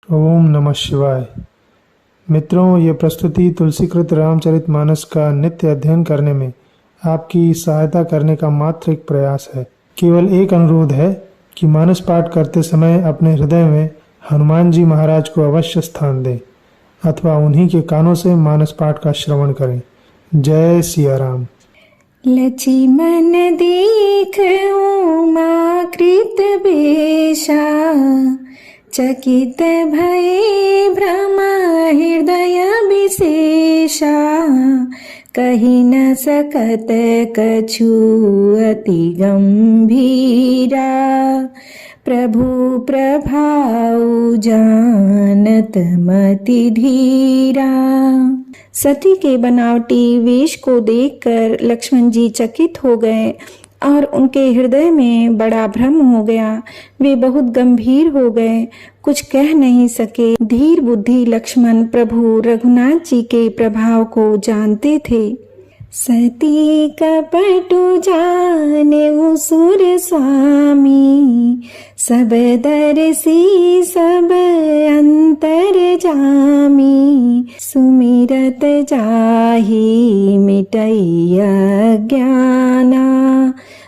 ओम नमः शिवाय। मित्रों, ये प्रस्तुति तुलसीकृत रामचरितमानस का नित्य अध्ययन करने में आपकी सहायता करने का मात्र एक प्रयास है। केवल एक अनुरोध है कि मानस पाठ करते समय अपने हृदय में हनुमान जी महाराज को अवश्य स्थान दें अथवा उन्हीं के कानों से मानस पाठ का श्रवण करें। जय सिया राम। लक्ष्मण देख उमा कृत बेशा, चकित भये भ्रम हृदय विशेषा। कहि न सकत कछु अति गंभीरा, प्रभु प्रभाउ जानत मति धीरा। सती के बनावटी वेश को देखकर लक्ष्मण जी चकित हो गए और उनके हृदय में बड़ा भ्रम हो गया। वे बहुत गंभीर हो गए, कुछ कह नहीं सके। धीर बुद्धि लक्ष्मण प्रभु रघुनाथ जी के प्रभाव को जानते थे। सती कपटु जाने सुर स्वामी, सब दर्शी सब अंतर जामी। सुमिरत जाहि मिटई अज्ञाना,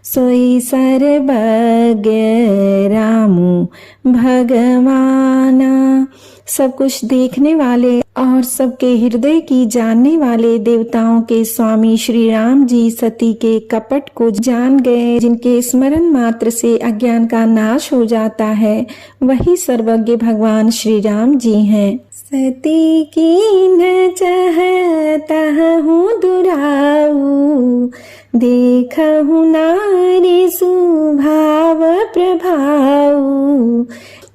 सोई सर्वज्ञ रामु भगवाना। सब कुछ देखने वाले और सबके हृदय की जानने वाले देवताओं के स्वामी श्री राम जी सती के कपट को जान गए। जिनके स्मरण मात्र से अज्ञान का नाश हो जाता है, वही सर्वज्ञ भगवान श्री राम जी हैं। सती कीन्ह चाहतहु दुराऊ, देखहु नारी सुभाव प्रभाऊ।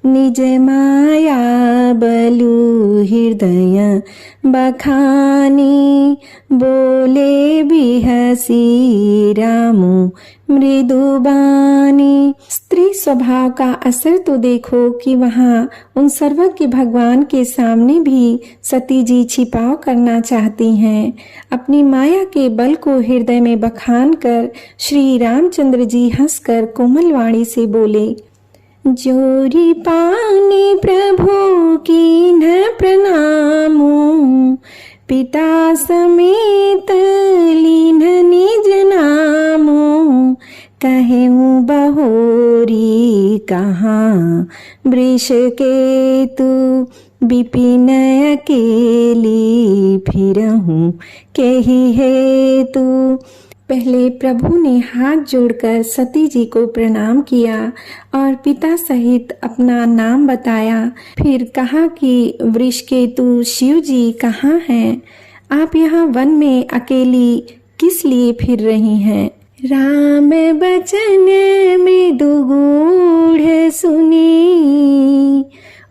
निज माया बलु हृदय बखानी, बोले बिहसी रामु मृदुबानी। स्त्री स्वभाव का असर तो देखो कि वहाँ उन सर्वज्ञ भगवान के सामने भी सती जी छिपाव करना चाहती हैं। अपनी माया के बल को हृदय में बखान कर श्री रामचंद्र जी हंसकर कोमल वाणी से बोले, जोरी पानी प्रभु कीन्ह प्रणामु, पिता समेत लीन्ह निज नामु। कहेऊ बहोरी कहाँ वृष केतु, विपिन अकेली फिरहूँ केहि हेतु। पहले प्रभु ने हाथ जोड़कर सती जी को प्रणाम किया और पिता सहित अपना नाम बताया। फिर कहा कि वृषकेतु शिव जी कहाँ हैं? आप यहाँ वन में अकेली किस लिए फिर रही हैं? राम बचन मृदु गूढ़ सुनी,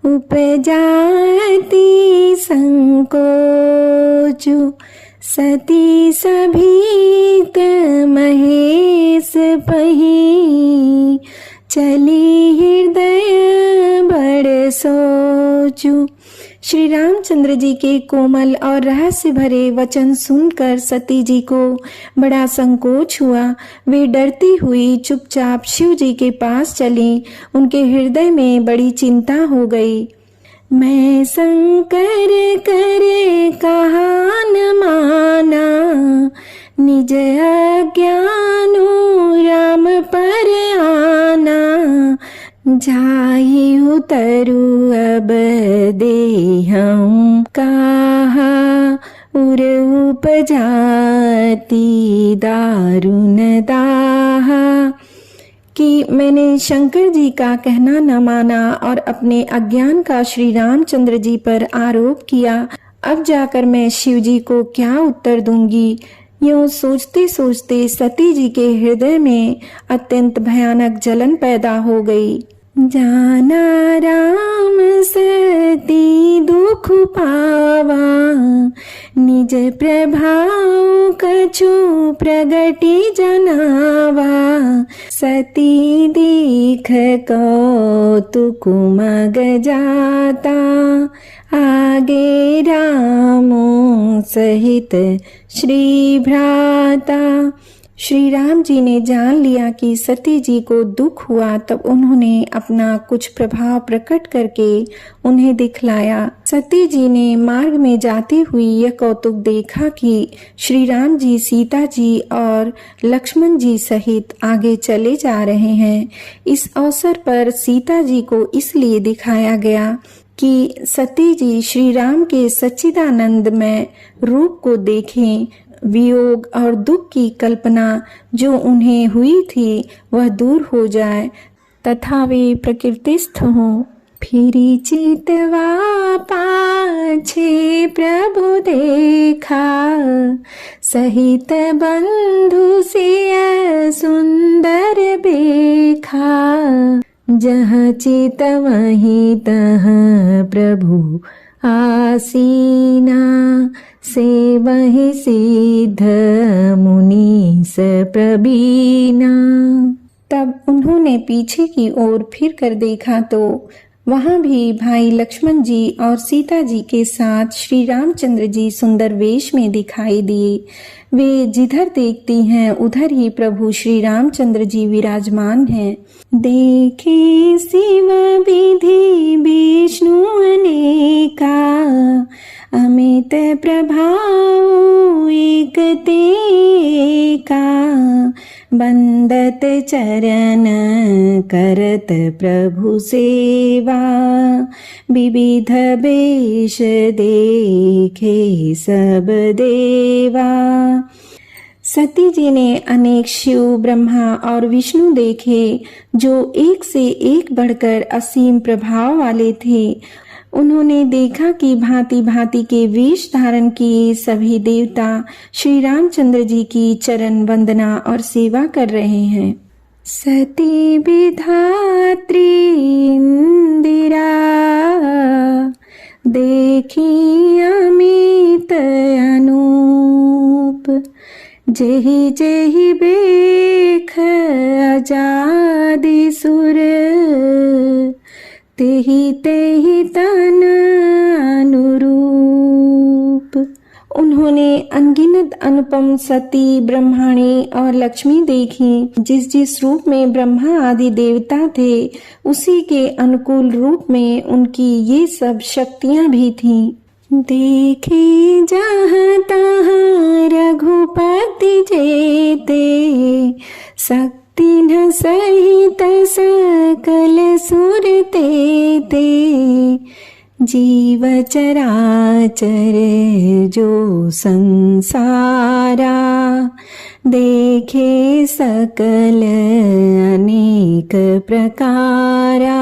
उपजाति संकोचु। सती सभीत महेश पही, चली हृदय बड़ सोचु। श्री रामचंद्र जी के कोमल और रहस्य भरे वचन सुनकर सती जी को बड़ा संकोच हुआ। वे डरती हुई चुपचाप शिव जी के पास चली। उनके हृदय में बड़ी चिंता हो गई। मैं शंकर करे कहा न माना, निज अज्ञानु राम पर आना। जाई उतरु अब देहं कहा, उर उपजाति दारुण दाहा। कि मैंने शंकर जी का कहना न माना और अपने अज्ञान का श्री रामचंद्र जी पर आरोप किया। अब जाकर मैं शिव जी को क्या उत्तर दूंगी? यूं सोचते सोचते सती जी के हृदय में अत्यंत भयानक जलन पैदा हो गई। जाना राम सती दुख पावा, निज प्रभाव कछु प्रगति जनावा। सती दीख कौतुक मग जाता, आगे रामो सहित श्री भ्राता। श्री राम जी ने जान लिया कि सती जी को दुख हुआ, तब उन्होंने अपना कुछ प्रभाव प्रकट करके उन्हें दिखलाया। सती जी ने मार्ग में जाती हुई यह कौतुक देखा कि श्री राम जी सीता जी और लक्ष्मण जी सहित आगे चले जा रहे हैं। इस अवसर पर सीता जी को इसलिए दिखाया गया कि सती जी श्री राम के सच्चिदानंदमय रूप को देखें, वियोग और दुख की कल्पना जो उन्हें हुई थी वह दूर हो जाए तथा वे प्रकृतिस्थ हों। फिरी चितवा पाछे प्रभु देखा, सहित बंधु सिय सुंदर बेखा। जहाँ चित वहीं तह प्रभु आसीना, से वही सिद्ध मुनीस प्रवीणा। तब उन्होंने पीछे की ओर फिर कर देखा तो वहां भी भाई लक्ष्मण जी और सीता जी के साथ श्री रामचंद्र जी सुंदर वेश में दिखाई दिए। वे जिधर देखती हैं उधर ही प्रभु श्री रामचंद्र जी विराजमान हैं। देखे शिव विधि विष्णु अनेका, अमित प्रभाव एक तेका। बंदत चरण करत प्रभु सेवा, विविध वेश देखे सब देवा। सती जी ने अनेक शिव, ब्रह्मा और विष्णु देखे जो एक से एक बढ़कर असीम प्रभाव वाले थे। उन्होंने देखा कि भांति भांति के वेश धारण किए सभी देवता श्री रामचंद्र जी की चरण वंदना और सेवा कर रहे हैं। सती विधात्री इंदिरा, देखी अमित अनूप। जेहि जेहि बेख आजादी सुर, तेहि तेहि तन अनुरूप। उन्होंने अनगिनत अनुपम सती, ब्रह्माणी और लक्ष्मी देखी। जिस जिस रूप में ब्रह्मा आदि देवता थे उसी के अनुकूल रूप में उनकी ये सब शक्तियां भी थीं। देखे जहाँ तहाँ रघुपति जेते, तिन्ह सहित सकल सुर तेते। जीव चराचर जो संसारा, देखे सकल अनेक प्रकारा।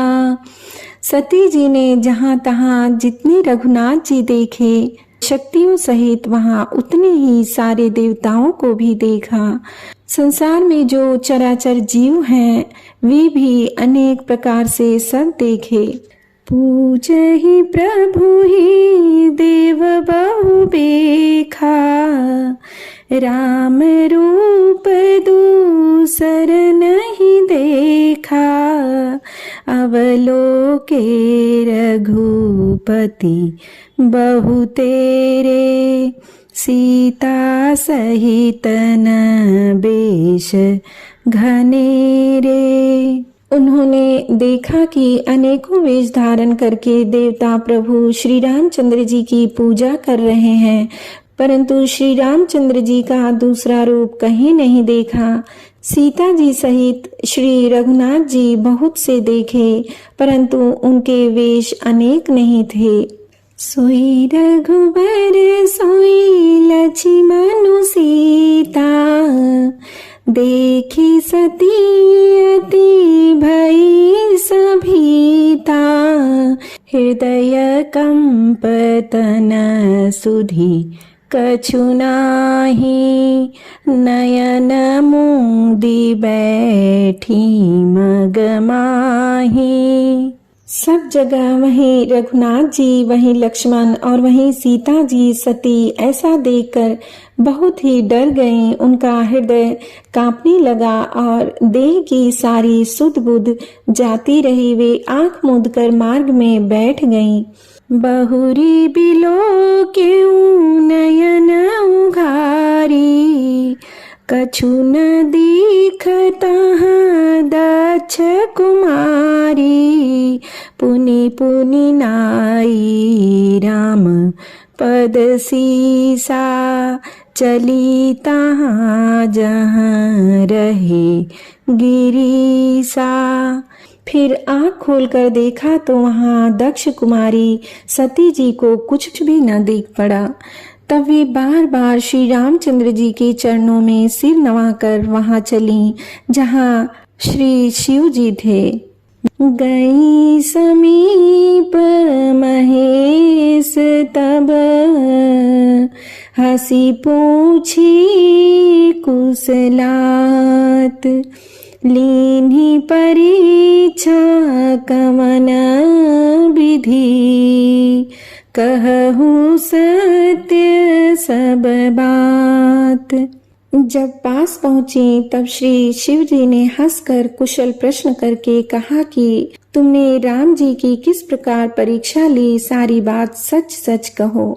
सती जी ने जहाँ तहाँ जितने रघुनाथ जी देखे, शक्तियों सहित वहाँ उतने ही सारे देवताओं को भी देखा। संसार में जो चराचर जीव हैं वे भी अनेक प्रकार से सब देखे। पूज ही प्रभु ही देव बहु बेखा, राम रूप दूसर नहीं देखा। अवलोके रघुपति बहु तेरे, सीता सहित न बेश घनेरे। उन्होंने देखा कि अनेकों वेश धारण करके देवता प्रभु श्री रामचंद्र जी की पूजा कर रहे हैं, परंतु श्री रामचंद्र जी का दूसरा रूप कहीं नहीं देखा। सीता जी सहित श्री रघुनाथ जी बहुत से देखे, परंतु उनके वेश अनेक नहीं थे। सोई रघुबर सोई लक्ष्मण सीता, देखी सती अति भई सभीता। हृदय कंपतन सुधि कछु नाही, नयन मूंदी बैठी मगमाही। सब जगह वहीं रघुनाथ जी, वहीं लक्ष्मण और वहीं सीता जी सती ऐसा देखकर बहुत ही डर गईं। उनका हृदय कांपने लगा और देह की सारी सुध बुध जाती रही। वे आंख मूंद कर मार्ग में बैठ गईं। बहुरी बिलो क्यों नयन उघारी, कछु न दीखता दक्ष कुमारी, पुनि पुनि नाई राम पद सीसा, चली तहाँ जहाँ रहे गिरीसा। फिर आँख खोलकर देखा तो वहाँ दक्ष कुमारी सती जी को कुछ भी न दिख पड़ा। तब वे बार बार श्री रामचंद्र जी के चरणों में सिर नवाकर वहाँ चली जहाँ श्री शिव जी थे। गई समीप महेश तब, हंसी पूछी कुशलात, लीन्ही परीक्षा कमन विधि, कहूँ सत्य सब बात। जब पास पहुंची तब श्री शिव जी ने हंसकर कुशल प्रश्न करके कहा कि तुमने राम जी की किस प्रकार परीक्षा ली, सारी बात सच सच कहो।